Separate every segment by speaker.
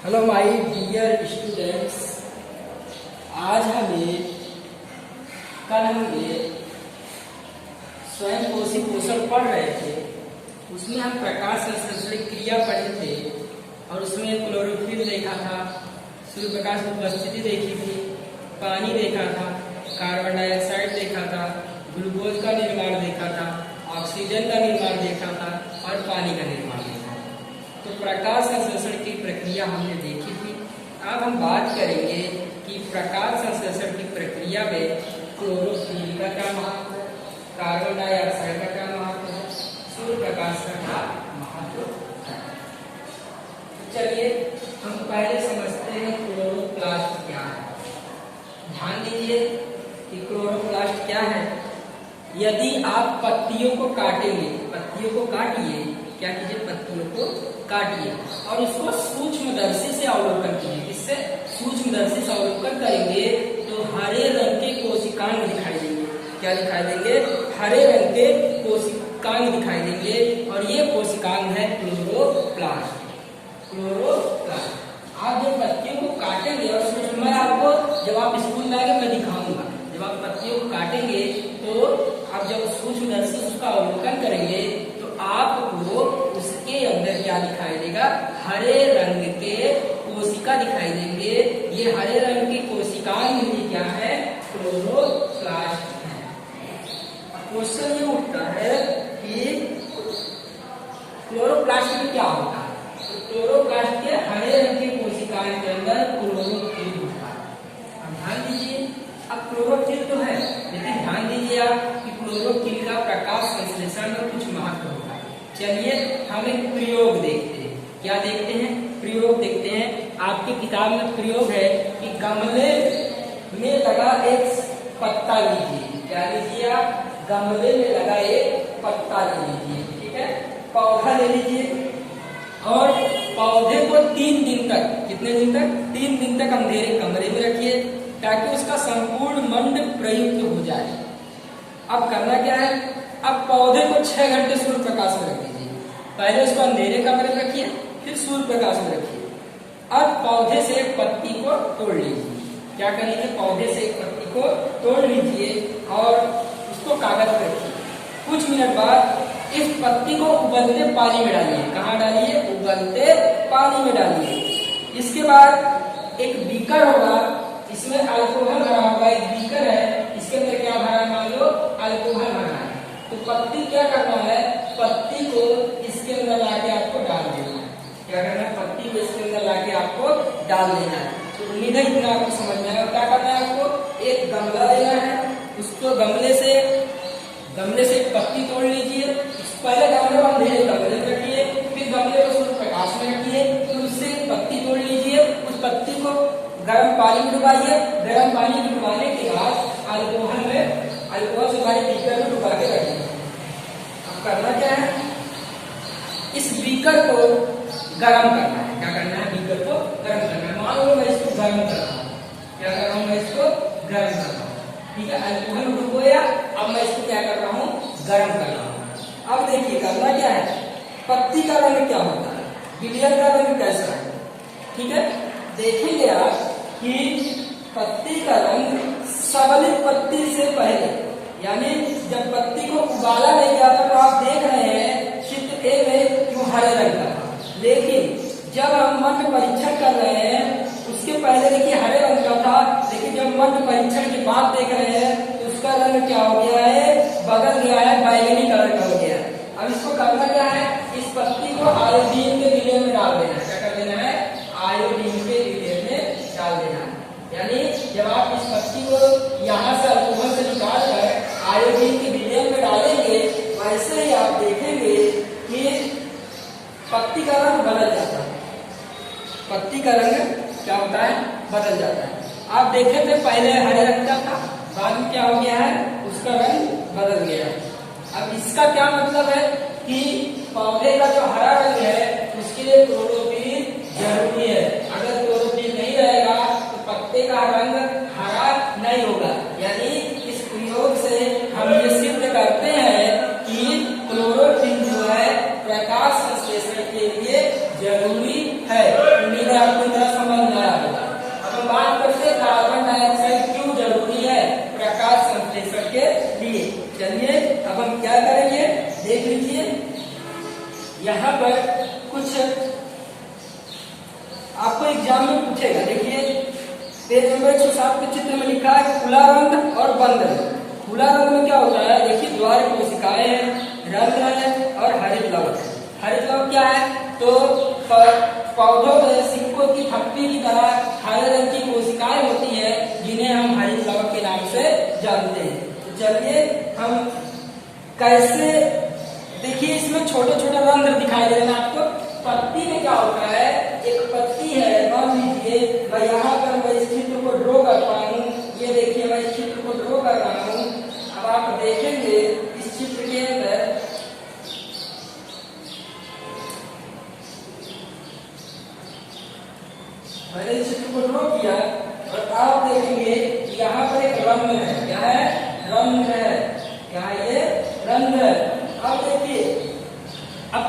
Speaker 1: Hello my dear students, आज कल हम स्वयं पोषी पोषण पढ़ रहे थे। उसमें हम प्रकाश संश्लेषण क्रिया पढ़े थे और उसमें क्लोरोफिल देखा था, सूर्य प्रकाश की उपस्थिति देखी थी, पानी देखा था, कार्बन डाइऑक्साइड देखा था, ग्लूकोज का निर्माण देखा था, ऑक्सीजन का निर्माण देखा था और पानी का निर्माण देखा था। तो प्रकाश संश्लेषण की प्रक्रिया हमने देखी थी। अब हम बात करेंगे कि प्रकाश संश्लेषण की प्रक्रिया में क्लोरोफिल का क्या महत्व है, कार्बन डाइऑक्साइड का क्या महत्व है, सूर्य प्रकाश का क्या महत्व है। तो चलिए हम पहले समझते हैं क्लोरोप्लास्ट क्या है। ध्यान दीजिए कि क्लोरोप्लास्ट क्या है। यदि आप पत्तियों को काटेंगे, पत्तियों को काटिए, क्या कीजिए, पत्तियों को काटिए और उसको सूक्ष्मदर्शी से अवलोकन कीजिए। इससे सूक्ष्मदर्शी से अवलोकन करेंगे तो हरे रंग के कोशिकांग दिखाई देंगे। क्या दिखाई देंगे? हरे रंग के कोशिकांग दिखाई देंगे और ये कोशिकांग है क्लोरोप्लास्ट। क्लोरोप्लास्ट आप जब पत्तियों को काटेंगे, और मैं आपको जब आप स्कूल में आएंगे मैं दिखाऊंगा, जब आप पत्तियों को काटेंगे तो आप जब सूक्ष्मदर्शी से उसका अवलोकन करेंगे तो आपको उसके अंदर क्या दिखाई देगा? हरे रंग के कोशिका दिखाई देंगे। ये हरे रंग की कोशिकाएं ही क्या है? क्लोरोप्लास्ट है। क्वेश्चन ये उठता है कि क्लोरोप्लास्ट में क्या होता है? तो क्लोरोप्लास्ट के हरे रंग की कोशिकाएं के अंदर क्लोरोफिल होता है। अब ध्यान दीजिए, अब क्लोरोफिल तो है, लेकिन ध्यान दीजिए आप कि क्लोरोफिल का प्रकाश संश्लेषण में कुछ महत्व होता है। चलिए हम एक प्रयोग देखते हैं। क्या देखते हैं? प्रयोग देखते हैं। आपकी किताब में प्रयोग है कि गमले में लगा एक पत्ता लीजिए। क्या लीजिए आप? गमले में लगा एक पत्ता ले लीजिए, ठीक है, पौधा ले लीजिए और पौधे को 3 दिन तक, कितने दिन तक? 3 दिन तक अंधेरे कमरे में रखिए ताकि उसका संपूर्ण मंड प्रयुक्त हो जाए। अब करना क्या है? अब पौधे को 6 घंटे सूर्य प्रकाश में रख दीजिए। पहले उसको अंधेरे कमरे में रखिए, फिर सूर्य प्रकाश में रखिए। अब पौधे से एक पत्ती को तोड़ लीजिए। क्या करिए? पौधे से एक पत्ती को तोड़ लीजिए और उसको कागज पर रखिए। कुछ मिनट बाद इस पत्ती को उबलते पानी में डालिए। कहाँ डालिए? उबलते पानी में डालिए। इसके बाद एक बीकर होगा, इसमें अल्कोहल भरा होगा। एक बीकर है, इसके अंदर क्या भरा है? मान लो अल्कोहल भरा है। तो पत्ती क्या करना है? पत्ती को इसके अंदर लाके आपको डाल देना है। क्या करना है? पत्ती को इसके अंदर लाके आपको डाल देना है। तो उम्मीद है इतना आपको समझ में आएगा। क्या करना है? आपको एक गमला लेना है, उसको गमले से एक पत्ती तोड़ लीजिए। पहले गमले को अंधेरे कमरे में रखिए, फिर गमले को सूर्य प्रकाश में रखिए, फिर उससे पत्ती तोड़ लीजिए। उस पत्ती को गर्म पानी में डुबाइए। गर्म पानी में डुबाने के बाद अल्कोहल से हमारे बीकर में डुबा के रखिए। अब करना क्या है? इस बीकर को गर्म करना है। क्या करना है? बीकर को गर्म करना है। मान लो मैं इसको गर्म कर रहा हूँ। क्या कर रहा हूँ? मैं इसको गर्म कर रहा हूँ, ठीक है। अल्कोहल डुबोया, अब मैं इसको क्या कर रहा हूँ? गर्म कर रहा हूँ। अब देखिए करना क्या है? पत्ती का रंग क्या होता है? विलयन का रंग कैसा है? ठीक है, देखेंगे आप कि पत्ती का रंग सबलित पत्ती से पहले, यानी जब पत्ती को उबाला नहीं जाता तो आप देख रहे हैं चित्र ए में क्यों हरे रंग का था, लेकिन जब हम मंड परीक्षण कर रहे हैं उसके पहले देखिए हरे रंग का था, लेकिन जब मंड परीक्षण के बाद देख रहे हैं तो उसका रंग क्या हो गया है? बदल गया है, बैगनी कलर का हो गया है। अब इसको करना क्या है? इस पत्ती को आयोडीन के विलयन में डाल देना है। क्या कर देना है? आयोडीन के विलयन में डाल देना है। यानी जब आप इस पत्ती को यहाँ से अल्कोहल से निकाल कर आयोडीन के विलयन में डालेंगे, वैसे ही आप देखेंगे कि पत्ती का रंग बदल जाता है। पत्ती का रंग क्या होता है? बदल जाता है। आप देखे थे पहले हरे रंग का था, बाद में क्या हो गया है? उसका रंग बदल गया है। अब इसका क्या मतलब है कि पौधे का जो हरा रंग है उसके लिए क्लोरोफिल जरूरी है। अगर क्लोरोफिल नहीं रहेगा तो पत्ते का रंग हरा नहीं होगा। यानी इस प्रयोग से हम ये सिद्ध करते हैं कि क्लोरोफिल जो है प्रकाश संश्लेषण के लिए जरूरी है। उम्मीद है आपको पर कुछ आपको एग्जाम में पूछेगा। देखिए पेज नंबर 107 के चित्र में लिखा है खुला रंध्र और बंद रंध्र। खुला रंध्र में क्या होता है, देखिए द्वार कोशिकाएं हैं, रंध्र है और हरित लवक है। हरित लवक क्या है, तो पौधों में सिक्कों की थप्पी की तरह हरे रंग की कोशिकाएं होती है, जिन्हें हम हरित लवक के नाम से जानते हैं। तो चलिए हम कैसे, देखिए इसमें छोटे छोटे रंध्र दिखाई दे रहे हैं आपको। पत्ती में क्या होता है, एक पत्ती है, मान लीजिए मैं यहाँ पर मैं इस चित्र को ड्रॉ कर रहा हूँ। ये देखिए मैं इस चित्र को ड्रॉ कर रहा हूँ। अब आप देखेंगे इस चित्र के अंदर मैंने इस चित्र को ड्रॉ किया और आप देखेंगे यहाँ पर एक रंध्र है। क्या है, रंध्र है। क्या है ये, रंध्र है। अब देखिए अब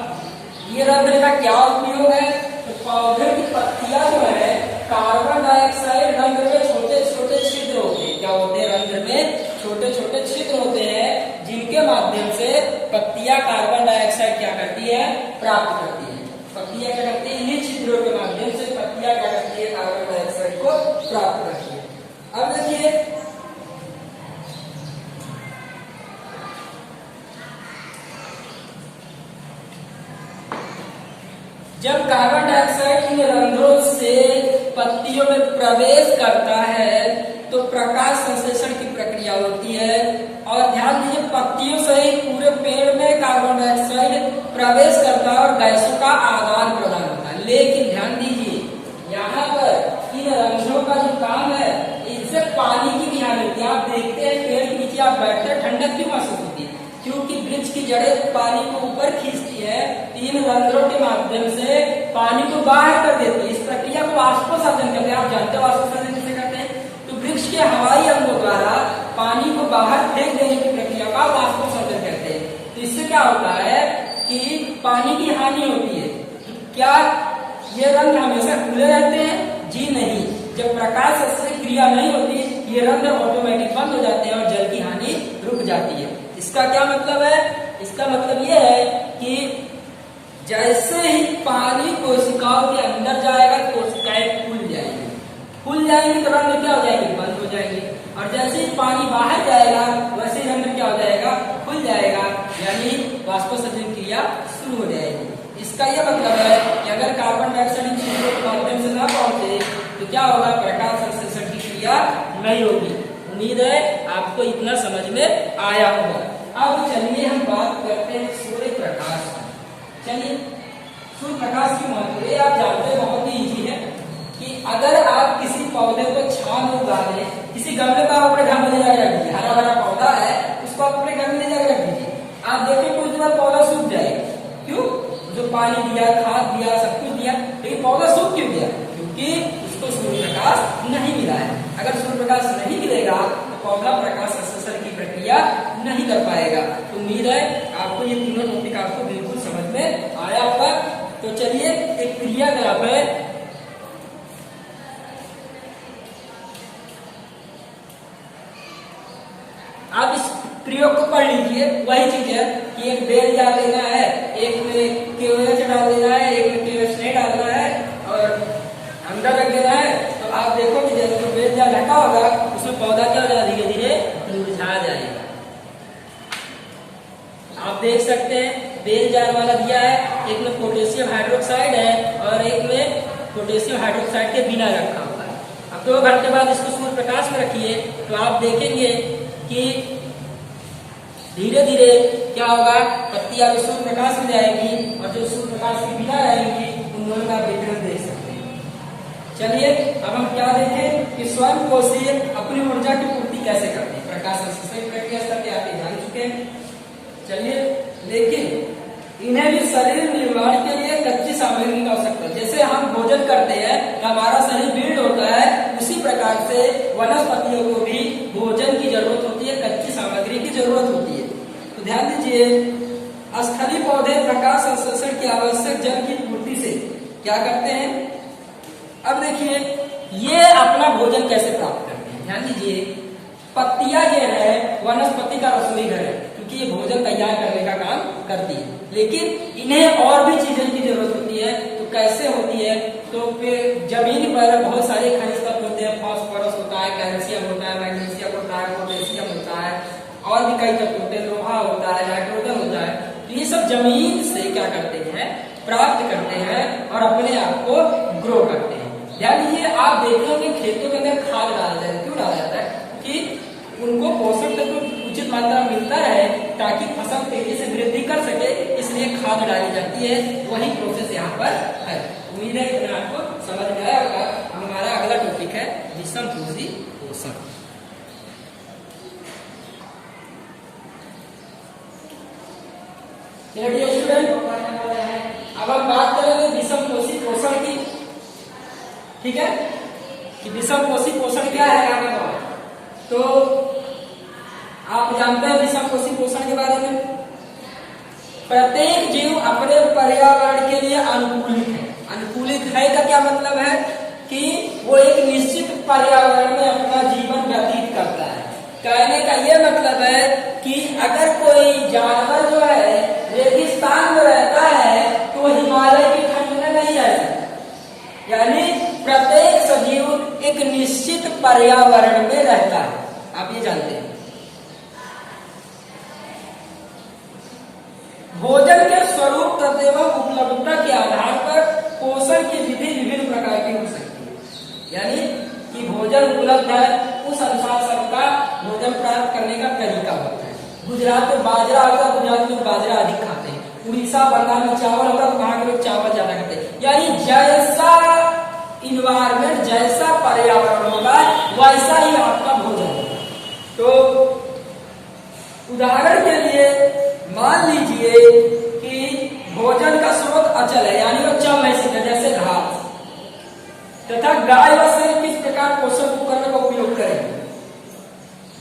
Speaker 1: ये रंध्र का क्या उपयोग है, तो पौधे की पत्तियां जो है कार्बन डाइऑक्साइड रंध्र में छोटे छोटे छिद्र होते हैं। क्या होते हैं, रंध्र में छोटे छोटे छिद्र होते हैं, जिनके माध्यम से पत्तियां कार्बन डाइऑक्साइड क्या करती है, प्राप्त करती है। पत्तियां क्या करती है, इन्हीं छिद्रों के माध्यम से पत्तियां क्या करती है, कार्बन डाइऑक्साइड को प्राप्त करती है। अब देखिए जब कार्बन डाइऑक्साइड इन रंध्रों से पत्तियों में प्रवेश करता है तो प्रकाश संश्लेषण की प्रक्रिया होती है। और ध्यान दीजिए पत्तियों से ही पूरे पेड़ में कार्बन डाइऑक्साइड प्रवेश करता है और गैसों का आदान प्रदान होता है। लेकिन ध्यान दीजिए यहाँ पर इन रंध्रों का जो काम है, इससे पानी की भी हानि होती है। आप देखते हैं पेड़ के नीचे आप बैठते हैं, ठंडक क्यों महसूस होती है, क्योंकि वृक्ष की जड़ें पानी को ऊपर खींचती है, इन रंध्रों के माध्यम से पानी को बाहर कर देती है। इस प्रक्रिया को वाष्पोत्सर्जन कहते हैं। आप जानते हैं वाष्पोत्सर्जन किसे कहते हैं, तो वृक्ष के हवाई अंगों द्वारा पानी को बाहर फेंक देने की प्रक्रिया का वाष्पोत्सर्जन कहते हैं। तो इससे क्या होता है कि पानी की हानि होती है। क्या ये रंध्र हमेशा खुले रहते हैं, जी नहीं। जब प्रकाश से क्रिया नहीं होती, ये रंध्र ऑटोमेटिक बंद हो जाते हैं और जल की हानि रुक जाती है। इसका क्या मतलब है, इसका मतलब यह है कि जैसे ही पानी कोशिकाओं के अंदर जाएगा, कोशिकाएं खुल जाएंगी। खुल जाएंगी तो रंध्र क्या हो जाएंगे, बंद हो जाएंगे। और जैसे ही पानी बाहर जाएगा, वैसे ही रंध्र क्या हो जाएगा, खुल जाएगा, यानी वाष्पोत्सर्जन क्रिया शुरू हो जाएगी। इसका यह मतलब है कि अगर कार्बन डाइऑक्साइड इन छिद्रों के माध्यम से ना पहुंचे तो क्या होगा, प्रकाश संश्लेषण की क्रिया नहीं होगी। उम्मीद है आपको इतना समझ में आया होगा। अब चलिए हम बात करते हैं सूर्य प्रकाश की। चलिए सूर्य प्रकाश की महत्व ये आप जानते हैं, बहुत ही इजी है कि अगर आप किसी पौधे को छांव में उगा दें, किसी गमले को आप अपने घर में ले जाकर रख दीजिए, हरा भरा पौधा है उसको आप अपने घर में ले जाकर रख दीजिए, आप देखिए कुछ दिन बाद पौधा सूख जाएगा। क्यों, जो पानी दिया, खाद दिया, सब कुछ दिया, लेकिन पौधा सूख क्यों गया, क्योंकि उसको सूर्य प्रकाश नहीं मिला है। अगर सूर्य प्रकाश नहीं मिलेगा तो पौधा प्रकाश संश्लेषण की प्रक्रिया नहीं कर पाएगा। तो उम्मीद है आपको ये तीनों टॉपिक आपको बिल्कुल समझ में आया होगा। तो चलिए एक क्रियाकलाप है, आप इस प्रयोग को पढ़ लीजिए। वही चीज है कि एक बेल डाल देना है, एक में KOH डाल देना है, एक में KOH नहीं डालना है और अंदर रख देना है। तो आप देखो कि जैसे जो बेल जाल ढका होगा उसमें पौधा क्या हो जाएगा, धीरे धीरे मुरझा जाएगा। आप देख सकते हैं बेल जाल वाला दिया है, एक में पोटेशियम हाइड्रोक्साइड है और एक में पोटेशियम हाइड्रोक्साइड के बिना रखा हुआ है। अब 2 घंटे बाद इसको सूर्य प्रकाश में रखिए तो आप देखेंगे कि धीरे धीरे क्या होगा, पत्तियां भी सूर्य प्रकाश में जाएगी और जो सूर्य प्रकाश के बिना रहेंगी उन दोनों का वितरण देख सकते हैं। चलिए अब हम क्या देखें कि स्वयं कोशिकीय अपनी ऊर्जा की पूर्ति कैसे करते हैं। प्रकाश संश्लेषण प्रक्रिया स्तर पे आप जान चुके हैं। चलिए, लेकिन इन्हें भी शरीर निर्माण के लिए कच्ची सामग्री की आवश्यकता है। जैसे हम भोजन करते हैं तो हमारा शरीर बिल्ड होता है, उसी प्रकार से वनस्पतियों को भी भोजन की जरूरत होती है, कच्ची सामग्री की जरूरत होती है। तो ध्यान दीजिए, स्थलीय पौधे प्रकाश संश्लेषण की आवश्यक जल की पूर्ति से क्या करते हैं। अब देखिए ये अपना भोजन कैसे प्राप्त करते हैं। ध्यान दीजिए, पत्तियां जो है वनस्पति का रसोई घर है, क्योंकि क्योंकि ये भोजन तैयार करने का काम करती है। लेकिन इन्हें और भी चीजों की जरूरत होती है। तो कैसे होती है? तो फिर जमीन पर बहुत सारे खनिज तत्व होते हैं, फास्फोरस होता है, कैल्शियम होता है, मैग्नीशियम होता है, पोटेशियम होता है, और भी कई तत्व होते हैं, लोहा होता है, नाइट्रोजन होता है। तो ये सब जमीन से क्या करते हैं? प्राप्त करते हैं और अपने आप को ग्रो करते हैं। ध्यान दीजिए, आप देखेंगे खेतों के अंदर खाद डाला जाता है। क्यों डाला जाता है? कि उनको पोषक तत्व उचित मात्रा में मिलता रहे ताकि फसल तेजी से वृद्धि कर सके, इसलिए खाद डाली जाती है। वही प्रोसेस यहाँ पर है। उम्मीद है कि आपको समझ में आया होगा। हमारा अगला टॉपिक है विषम पोषी पोषण। अब हम बात करेंगे विषम पोषी पोषण की। ठीक है कि विषम पोषी पोषण क्या है? तो आप जानते हैं विषम पोषी पोषण के बारे में। प्रत्येक जीव अपने पर्यावरण के लिए अनुकूलित है। अनुकूलित है का क्या मतलब है? कि वो एक निश्चित पर्यावरण में अपना जीवन व्यतीत करता है। कहने का ये मतलब है कि अगर कोई जानवर जो है रेगिस्तान में रहता है तो वो हिमालय की ठंड में नहीं रह सकता। यानी प्रत्येक सजीव एक निश्चित पर्यावरण में रहता है। आप ये जानते हैं। भोजन के स्वरूप तथा उपलब्धता के आधार पर पोषण की विधि विभिन्न प्रकार की हो सकती है। यानी कि भोजन उपलब्ध है, उस अनुसार सबका भोजन प्राप्त करने का तरीका होता है। गुजरात में बाजरा होता है, गुजरात में बाजरा अधिक खाते हैं। उड़ीसा बंगाल में चावल होता है, तो वहां के लोग चावल ज्यादा खाते हैं। यानी जैसा इन्वायरमेंट, जैसा पर्यावरण होगा वैसा ही आपका भोजन होगा। तो उदाहरण के लिए मान लीजिए कि भोजन का स्रोत अचल है, यानी वो चल नहीं सकता, जैसे घास, तथा गाय व शेर किस प्रकार पोषण उपकरण का उपयोग करेंगे।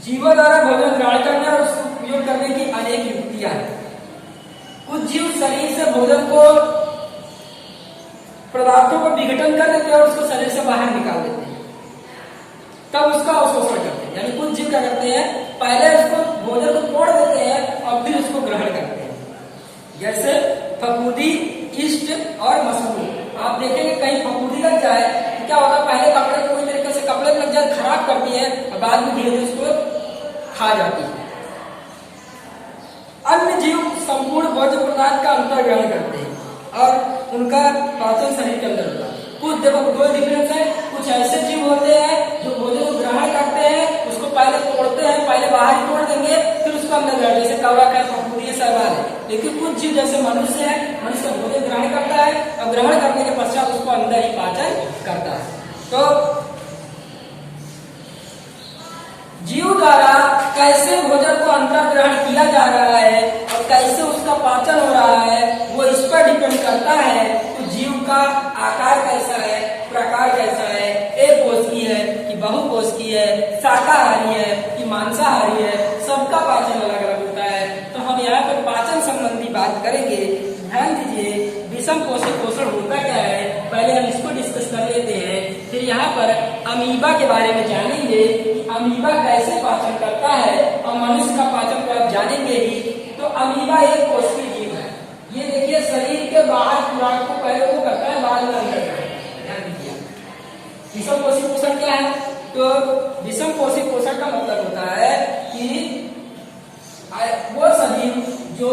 Speaker 1: जीवों द्वारा भोजन ग्रहण करने और उसको उपयोग करने की अनेक युक्तियां हैं। कुछ जीव शरीर से भोजन को, पदार्थों को विघटन कर देते हैं और उसको शरीर से बाहर निकाल देते हैं, तब उसका अवशोषण करते हैं। यानी कुछ जीव क्या करते हैं? पहले उसको भोजन को तोड़ देते हैं और फिर उसको ग्रहण करते हैं। जैसे फफूंदी, ईस्ट और मशरूम। आप देखेंगे कहीं फफूंदी लग जाए तो क्या होता है? पहले कपड़े पूरी तरीके से कपड़े लग जाए, खराब करती है और बाद में धीरे धीरे उसको खा जाती है। अन्य जीव संपूर्ण भोज्य पदार्थ का अंतर ग्रहण करते हैं और उनका पाचन शरीर के अंदर होता है। कुछ देखो दो डिफरेंस है। कुछ ऐसे जीव होते हैं जो भोजन को ग्रहण करते हैं, उसको पहले तोड़ते हैं, पहले बाहर ही तोड़ देंगे फिर उसको अंदर ग्रहण, जैसे कौवा का फफूंदी सवाल है। लेकिन कुछ जीव जैसे मनुष्य है, मनुष्य भोजन ग्रहण करता है और ग्रहण करने के पश्चात उसको अंदर ही पाचन करता है। तो जीव द्वारा कैसे भोजन को अंतर ग्रहण किया जा रहा है और कैसे उसका पाचन हो रहा है वो इस पर डिपेंड करता है। तो जीव का आकार कैसा है, प्रकार कैसा है, एक कोशिकीय है कि बहुकोशिकीय है, शाकाहारी है कि मांसाहारी है, सबका पाचन अलग अलग होता है। तो हम यहाँ पर पाचन संबंधी बात करेंगे। ध्यान दीजिए, विषम पोषी पोषण होता क्या है, पहले हम इसको डिस्कस कर लेते हैं। फिर यहाँ पर अमीबा के बारे में जानेंगे कि अमीबा कैसे पाचन करता है और मनुष्य का पाचन तो आप जानेंगे ही। तो अमीबा एक कोशिकीय जीव है। ये देखिए शरीर के बाहर खुराक को पहले वो करता है, बाद में अंदर करता है। ध्यान दीजिए, विषम पोषी पोषण क्या है? तो विषम पोषी पोषण का मतलब होता है कि वो सजीव जो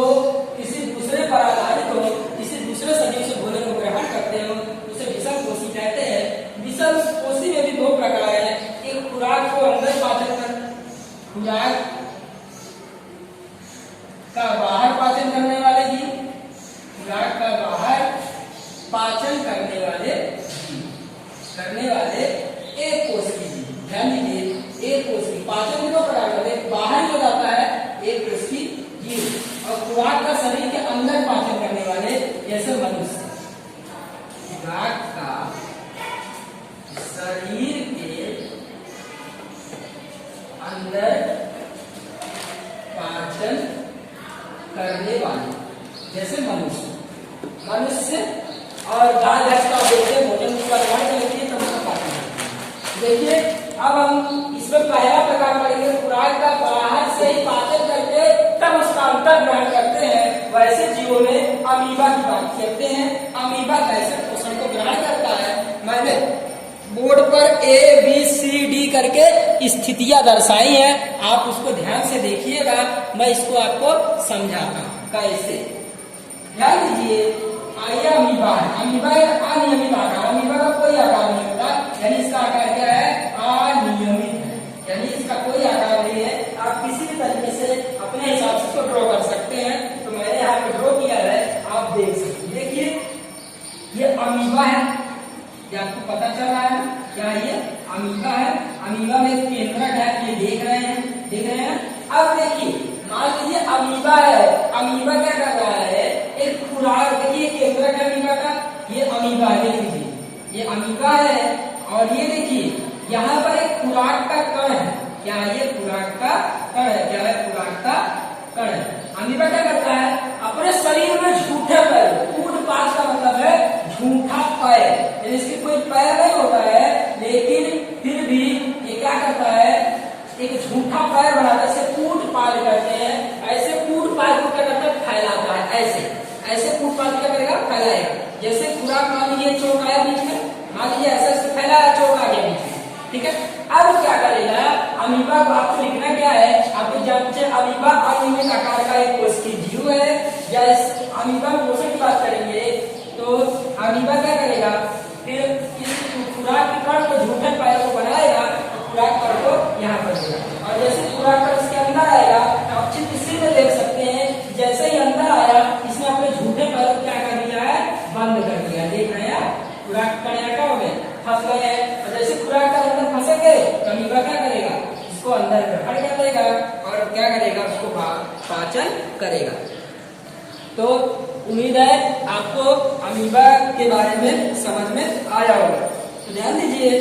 Speaker 1: किसी दूसरे पर आधारित हो, किसी दूसरे सजीव से भोजन को ग्रहण करते हो, उसे विषम पोषी कहते हैं। विषम पोषी में भी दो प्रकार है। एक खुराक को अंदर पाचन कर, खुराक का बाहर पाचन करने वाले जीव, खुराक का बाहर पाचन करने वाले एक कोशिकीय जीव। ध्यान दीजिए, एक कोशिकीय पाचन भी दो प्रकार का, एक बाहर हो जाता है, एक कोशिकीय जीव, और खुराक का शरीर के अंदर पाचन करने वाले जैसे मनुष्य। खुराक का शरीर के अंदर पाचन करने वाले जैसे मनुष्य और गाय भैंस का देखिए भोजन को ग्रहण कर लेती है तब उसका पाचन करती है। देखिए अब हम इसमें पहला प्रकार पढ़ेंगे, खुराक का बाहर से ही पाचन करके तब उसका ए बी सी डी करके स्थितियां दर्शाई हैं, आप उसको ध्यान से देखिएगा, मैं इसको आपको समझाता हूं कैसे। ध्यान दीजिए, आइए अमीबा है, अमीबा एक अनियमित आकार, अमीबा का कोई आकार नहीं होता, यानी इसका आकार क्या है, अनियमित है, यानी इसका कोई आकार नहीं है। आप किसी भी तरीके से अपने हिसाब से इसको ड्रॉ कर सकते हैं, तो मैंने यहाँ पे ड्रॉ किया है, आप देख सकते हैं। देखिए ये अमीबा है, ये आपको पता चल रहा है क्या, ये अमीबा है, अमीबा में एक केंद्रक है, ये देख रहे हैं। अब देखिए, मान लीजिए अमीबा है, अमीबा क्या कर रहा है, एक खुराक, देखिए केंद्रक है अमीबा का, ये अमीबा है, देख लीजिए ये अमीबा है, और ये देखिए यहाँ पर एक खुराक का कण है, क्या ये खुराक का कण है, क्या है खुराक का कण है। अमीबा क्या करता है, अपने शरीर में झूठे पैर, पूर्णपात का मतलब है झूठा पैर, इसके कोई पैर नहीं होता है, लेकिन फिर भी ये क्या करता है, एक झूठा पैर बनाता है, इसे पूर्णपात कहते हैं। ऐसे पूर्णपात को क्या करता है, फैलाता है, ऐसे पूर्णपात क्या करेगा, फैलाएगा। जैसे खुराक मान लीजिए चौक आया बीच में, मान लीजिए ऐसे फैलाया, चौक आ गया बीच में, ठीक है। अब क्या करेगा, अमीबा को आपको लिखना क्या है, आपको जानते हैं अमीबा अनियमित आकार का एक कोशिकीय जीव है। या इस अमीबा पोषण की बात करेंगे तो अमीबा क्या करेगा, फिर इस खुराक के कण को झूठे पैर को बनाएगा, खुराक कण को यहाँ पर देगा, और जैसे खुराक कण इसके अंदर आएगा, आप चित्र इसी में देख सकते हैं, जैसे ही अंदर आया इसने अपने झूठे पैर को क्या कर दिया है, बंद कर दिया, देख रहे हैं, खुराक कण यहाँ क्या हो गए, फंस गए हैं, और जैसे खुराक कण अंदर फंसेंगे तो अमीबा क्या करेगा, इसको अंदर ग्रहण कर लेगा, और क्या करेगा, उसको पाचन करेगा। तो उम्मीद है आपको अमीबा के बारे में समझ में आया होगा। तो ध्यान दीजिए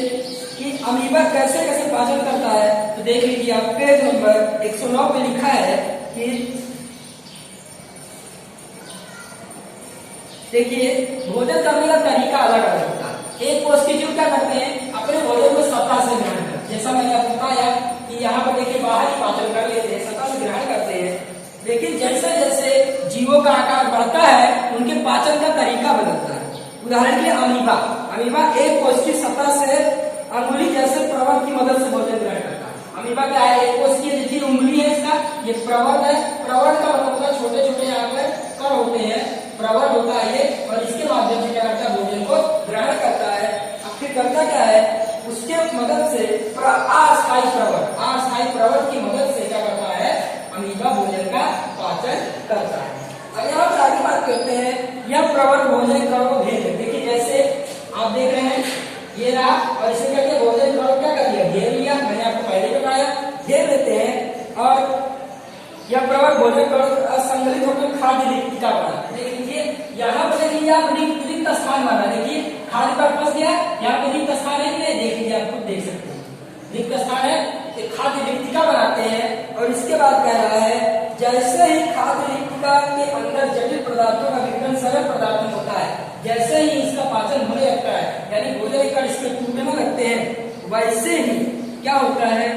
Speaker 1: कि अमीबा कैसे कैसे पाचन करता है, तो देख लीजिए आप पेज नंबर 109 पे लिखा है कि देखिए भोजन करने का तरीका अलग अलग होता है। एक कोशिकीय जीव क्या करते हैं, अपने भोजन को सतह से ग्रहण करते हैं, जैसा मैंने आपको बताया कि यहाँ पर देखिए बाहर ही पाचन कर लेते हैं, सतह से ग्रहण करते हैं। लेकिन जैसे जैसे जीवों का आकार बढ़ता है, उनके पाचन का तरीका बदलता है। उदाहरण के लिए अमीबा एक कोशिकीय सतह से अंगुली जैसे प्रवर्त की मदद से भोजन ग्रहण करता है। अमीबा क्या है, एक कोशिकीय देखिए उंगली है इसका, ये प्रवर्त है, प्रवर्त का मतलब होता है छोटे छोटे यहाँ पर कण होते हैं, प्रवर्त होता है ये, और इसके माध्यम से क्या करता है, भोजन को ग्रहण करता है। अब फिर करता क्या है, उसके मदद से अस्थायी प्रवर्त की मदद से क्या करता है, अमीबा भोजन का पाचन करता है। अब यहाँ पर आगे बात करते हैं, यह प्रवर्त भोजन कण को घेर लेते, देखिए जैसे आप देख रहे हैं ये रहा, और इसे करके भोजन कण को क्या कर लिया, घेर लिया, मैंने आपको पहले बताया, घेर लेते हैं, और यह प्रवर्त भोजन कण असंगठित होकर खाद्य रिक्तिका बना। देख लीजिए यहाँ पर देखिए आप रिक्त स्थान बना, देखिए खाद्य पर फंस गया, यहाँ पे रिक्त स्थान है, देख लीजिए आप खुद देख सकते हैं, रिक्त स्थान है, खाद्य रिक्तिका बनाते हैं। और इसके बाद कह रहा है, जैसे ही खाद्य रिक्तिका के अंदर जटिल पदार्थों का विघटन सरल पदार्थ में होता है, जैसे ही इसका पाचन होने लगता है, यानी भोजन कण इसके टूटने लगते हैं, वैसे ही क्या होता है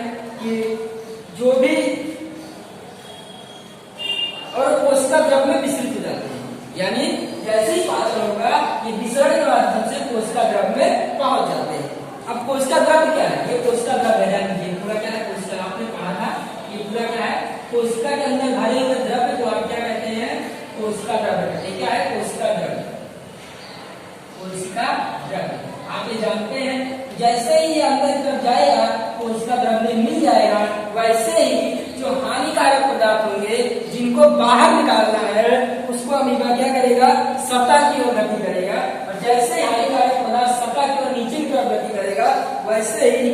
Speaker 1: कि जो भी और कोशिका द्रव में विसर्जित हो जाते हैं, यानी जैसे ही पाचन होगा ये विसरण के माध्यम से कोशिका द्रव में पहुंच जाते हैं। अब कोशिका द्रव क्या है, ये कोशिका द्रव है, ये पूरा क्या है, कोशिका आपने पढ़ा था, ये पूरा क्या है, कोशिका के अंदर भरे हुए द्रव्य को आप क्या कहते हैं, कोशिका द्रव्य। ये क्या है, कोशिका द्रव्य, कोशिका द्रव्य आप ये जानते हैं। जैसे ही ये अंदर की तरफ जाएगा कोशिका द्रव्य मिल जाएगा, वैसे ही जो हानिकारक पदार्थ होंगे जिनको बाहर निकालना है, उसको अमीबा क्या करेगा, सतह की ओर गति करेगा, और जैसे ही हानिकारक पदार्थ सतह की ओर नीचे की तरफ गति करेगा, वैसे ही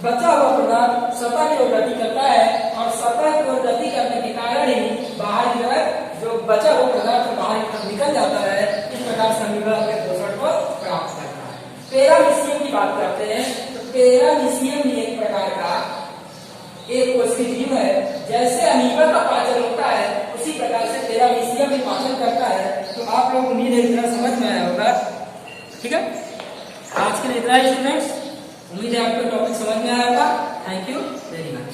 Speaker 1: बचा हुआ पदार्थ सतह की ओर गति करता है, और सतह की ओर गति करने के कारण ही बाहर की तरफ जो बचा हुआ पदार्थ बाहर की तरफ निकल जाता है। इस प्रकार से अमीबा अपने पोषण को प्राप्त करता है। पैरामीशियम की बात करते हैं, तो पैरामीशियम भी एक प्रकार का एक कोशिकीय जीव है। जैसे अमीबा का पाचन होता है, उसी प्रकार से पैरामीशियम भी पाचन करता है। तो आप लोग उम्मीद है इतना समझ में आया होगा, ठीक है। आज के लिए इतना ही स्टूडेंट्स, उम्मीद है आपको टॉपिक समझ में आया होगा। Thank you very much.